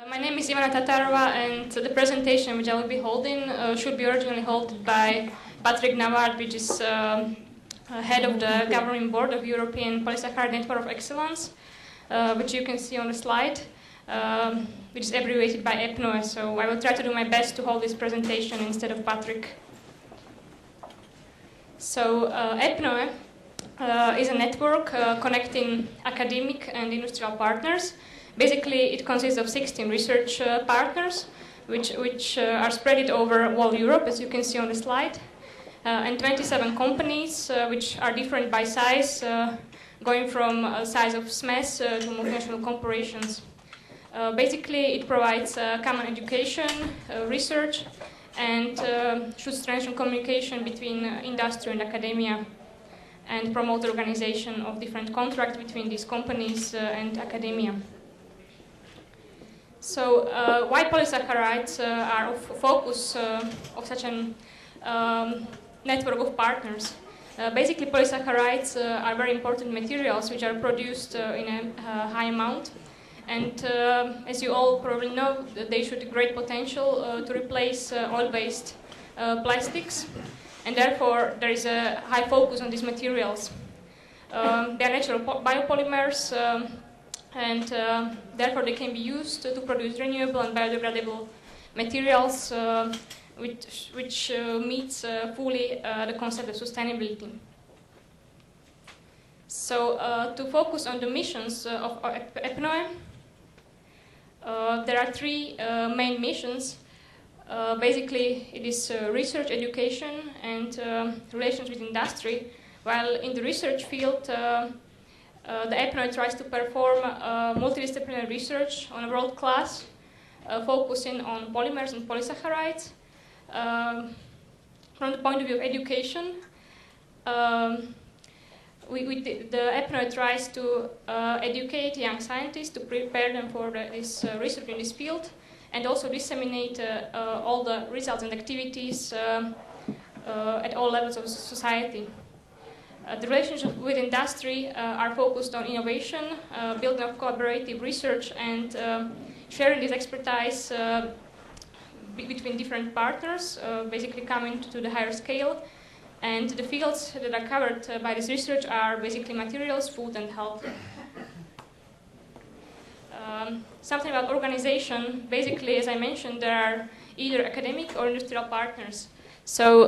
My name is Ivana Tatarova, and the presentation which I will be holding should be originally held by Patrick Navard, which is head of the governing board of European Polysaccharide Network of Excellence, which you can see on the slide, which is abbreviated by EPNOE. So I will try to do my best to hold this presentation instead of Patrick. So EPNOE is a network connecting academic and industrial partners. Basically, it consists of 16 research partners, which are spread over all Europe, as you can see on the slide, and 27 companies, which are different by size, going from a size of SMEs to multinational corporations. Basically, it provides common education, research, and should strengthen communication between industry and academia, and promote the organization of different contracts between these companies and academia. So why polysaccharides are of focus of such a network of partners? Basically, polysaccharides are very important materials which are produced in a high amount. And as you all probably know, they show great potential to replace oil-based plastics. And therefore, there is a high focus on these materials. They are natural biopolymers, and therefore they can be used to produce renewable and biodegradable materials, which meets fully the concept of sustainability. So to focus on the missions of EPNOE, there are three main missions. Basically, it is research, education, and relations with industry. While in the research field, the EPNOE tries to perform multidisciplinary research on a world class, focusing on polymers and polysaccharides. From the point of view of education, the EPNOE tries to educate young scientists to prepare them for this research in this field, and also disseminate all the results and activities at all levels of society. The relationships with industry are focused on innovation, building of collaborative research, and sharing this expertise between different partners, basically coming to the higher scale. And the fields that are covered by this research are basically materials, food, and health. Something about organization. Basically, as I mentioned, there are either academic or industrial partners. So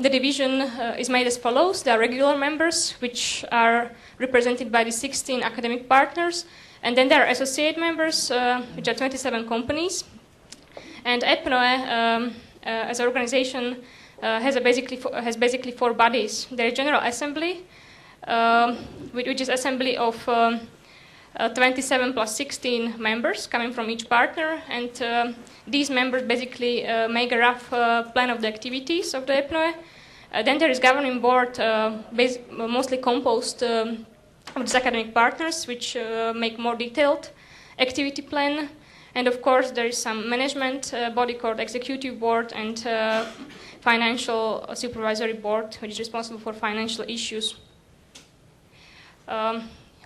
the division is made as follows. There are regular members, which are represented by the 16 academic partners. And then there are associate members, which are 27 companies. And EPNOE, as an organization, has basically four bodies. There is General Assembly, which is assembly of 27 plus 16 members coming from each partner, and these members basically make a rough plan of the activities of the EPNOE. Then there is governing board, mostly composed of these academic partners, which make more detailed activity plan. And of course, there is some management body called executive board and financial supervisory board, which is responsible for financial issues.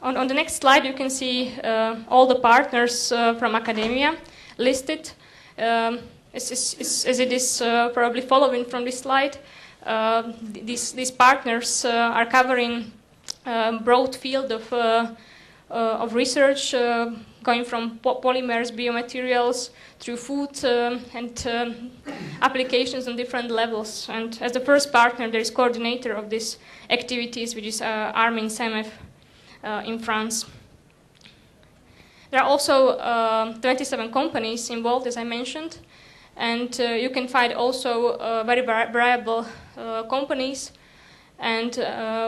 On the next slide, you can see all the partners from academia listed. As it is probably following from this slide, these partners are covering a broad field of research, going from polymers, biomaterials, through food and applications on different levels. And as the first partner, there is coordinator of these activities, which is Armin Semev in France. There are also 27 companies involved, as I mentioned, and you can find also very variable companies. And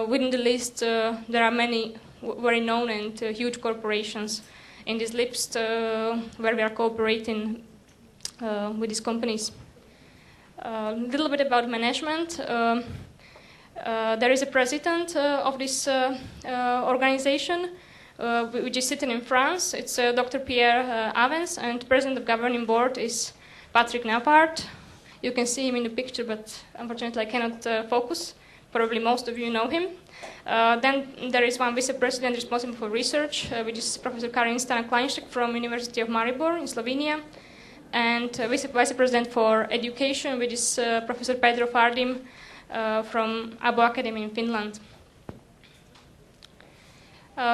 within the list, there are many very known and huge corporations in this list where we are cooperating with these companies. A little bit about management. There is a president of this organization, which is sitting in France. It's Dr. Pierre Avens, and president of governing board is Patrick Navard. You can see him in the picture, but unfortunately I cannot focus Probably most of you know him. Then there is one vice president responsible for research, which is Professor Karin Stana-Kleinšek from University of Maribor in Slovenia, and vice president for education, which is Professor Pedro Fardim from Abo Academy in Finland.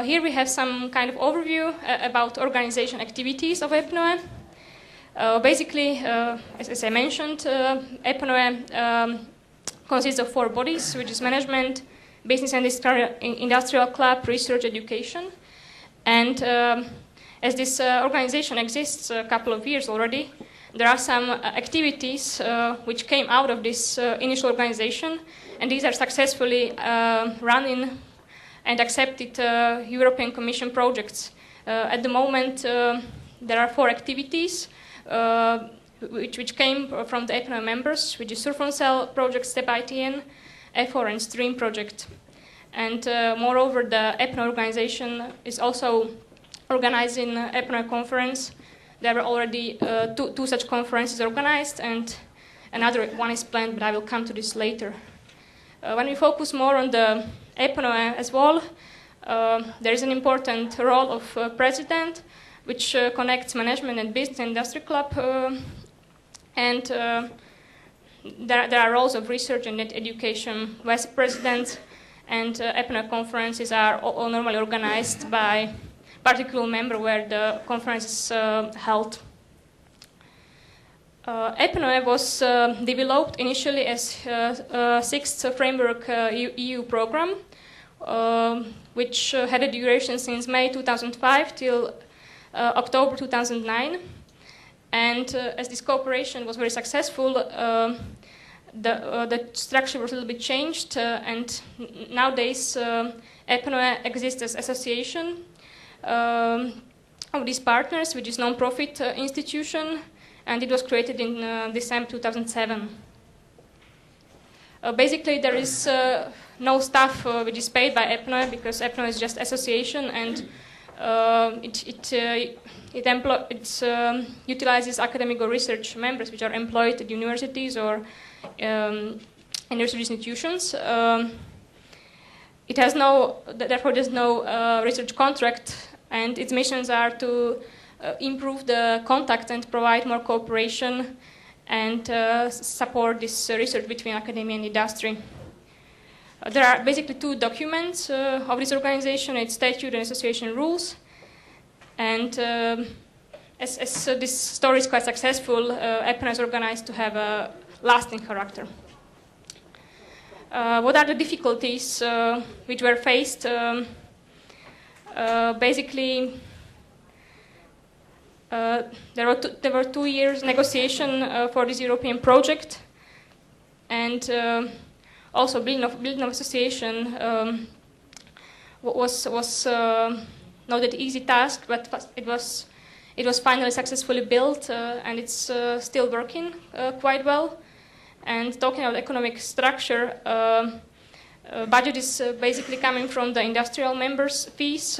Here we have some kind of overview about organization activities of EPNOE. Basically, as I mentioned, EPNOE consists of 4 bodies, which is management, business and industrial club, research, education. And as this organization exists a couple of years already, there are some activities which came out of this initial organization, and these are successfully running and accepted European Commission projects. At the moment, there are 4 activities which came from the EPNO members, which is Surfon Cell project, STEP ITN, EFOR and STREAM project. And moreover, the EPNO organization is also organizing EPNO conference. There were already two such conferences organized, and another one is planned, but I will come to this later. When we focus more on the EPNO as well, there is an important role of president, which connects management and business and industry club, and there are roles of research and education vice presidents, and EPNO conferences are all normally organized by particular member where the conference is held. EPNOE was developed initially as a 6th framework EU program, which had a duration since May 2005 till October 2009. And as this cooperation was very successful, the structure was a little bit changed, and nowadays EPNOE exists as association of these partners, which is non-profit institution, and it was created in December 2007. Basically, there is no staff which is paid by EPNOE, because EPNOE is just association, and it utilizes academic or research members which are employed at universities or university institutions. It has therefore there's no research contract, and its missions are to improve the contact and provide more cooperation and support this research between academia and industry. There are basically 2 documents of this organization: its statute and association rules. And as this story is quite successful, EPNO is organized to have a lasting character. What are the difficulties which were faced? Basically, there were 2 years negotiation for this European project, and also building of association was not an easy task, but it was finally successfully built, and it's still working quite well. And talking about economic structure, budget is basically coming from the industrial members' fees,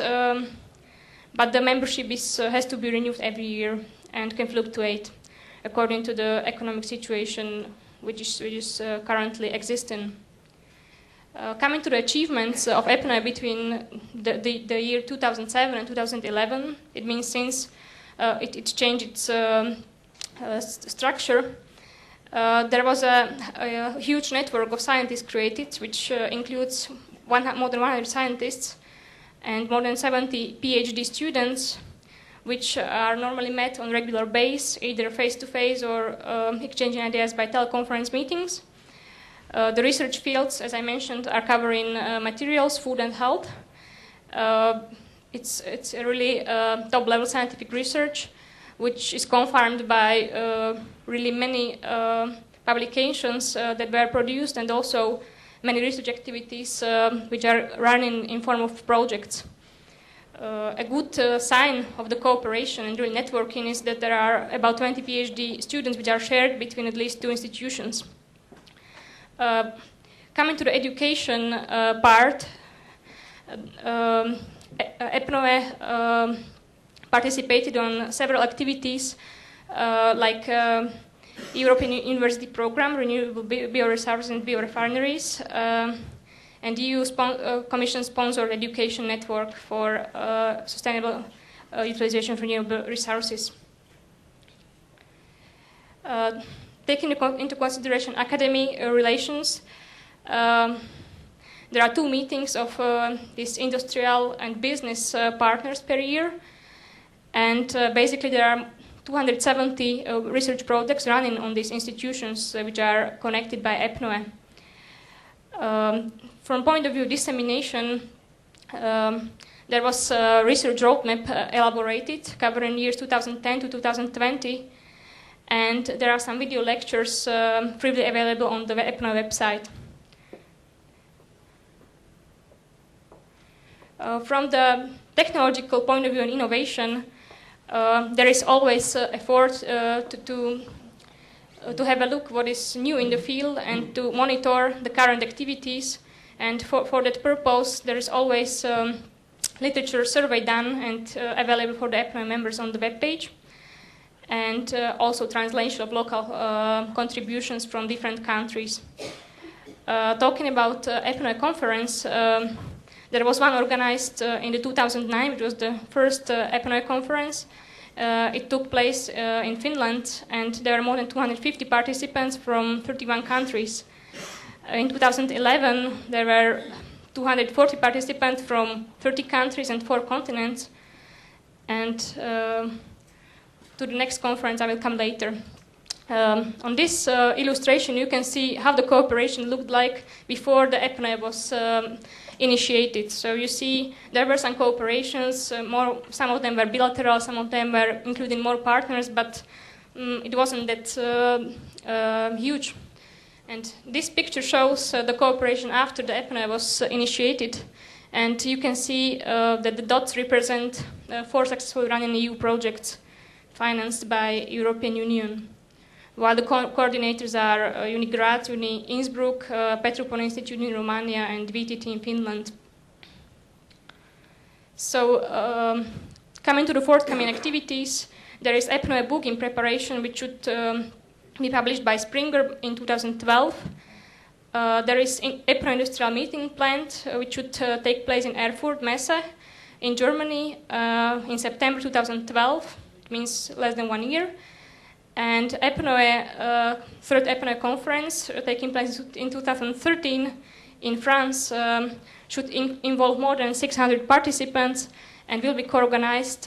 but the membership has to be renewed every year and can fluctuate according to the economic situation which is currently existing. Coming to the achievements of EPNOE between the year 2007 and 2011, it means since it changed its structure, there was a huge network of scientists created, which includes more than 100 scientists and more than 70 PhD students, which are normally met on regular basis, either face-to-face or exchanging ideas by teleconference meetings. The research fields, as I mentioned, are covering materials, food, and health. It's a really top-level scientific research, which is confirmed by really many publications that were produced, and also many research activities which are running in form of projects. A good sign of the cooperation and real networking is that there are about 20 PhD students which are shared between at least 2 institutions. Coming to the education part, EPNOE participated on several activities like European University Program, Renewable Bioresources and Biorefineries, and EU Commission-sponsored education network for sustainable utilization of renewable resources. Taking into consideration academic relations, there are 2 meetings of these industrial and business partners per year, and basically there are 270 research projects running on these institutions which are connected by EPNOE. From point of view dissemination, there was a research roadmap elaborated covering years 2010 to 2020, and there are some video lectures freely available on the EPNO website. From the technological point of view and innovation, there is always effort to have a look what is new in the field and to monitor the current activities. And for that purpose, there is always literature survey done and available for the EPNO members on the webpage. And also translation of local contributions from different countries. Talking about EPNO conference, there was one organized in the 2009, which was the first EPNO conference. It took place in Finland, and there were more than 250 participants from 31 countries. In 2011, there were 240 participants from 30 countries and 4 continents. And to the next conference, I will come later. On this illustration, you can see how the cooperation looked like before the EPNO was initiated. So you see there were some cooperations, some of them were bilateral, some of them were including more partners, but it wasn't that huge. And this picture shows the cooperation after the EPNO was initiated. And you can see that the dots represent 4 successful running EU projects financed by European Union. While the coordinators are Uni Graz, Uni Innsbruck, Petropol Institute in Romania, and VTT in Finland. So, coming to the forthcoming activities, there is EPNOE book in preparation, which should be published by Springer in 2012. There is EPNO industrial meeting planned, which should take place in Erfurt, Messe, in Germany, in September 2012. It means less than 1 year. And EPNOE, third EPNOE conference taking place in 2013 in France should involve more than 600 participants and will be co-organized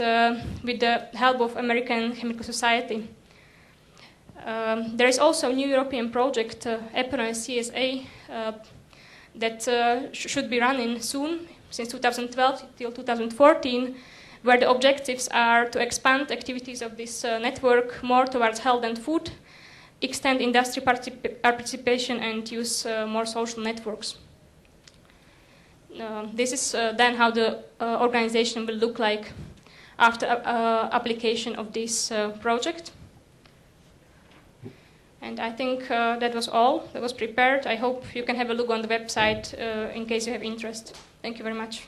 with the help of American Chemical Society. There is also a new European project, EPNOE CSA, that should be running soon, since 2012 till 2014, where the objectives are to expand activities of this network more towards health and food, extend industry participation, and use more social networks. This is then how the organization will look like after application of this project. And I think that was all that was prepared. I hope you can have a look on the website in case you have interest. Thank you very much.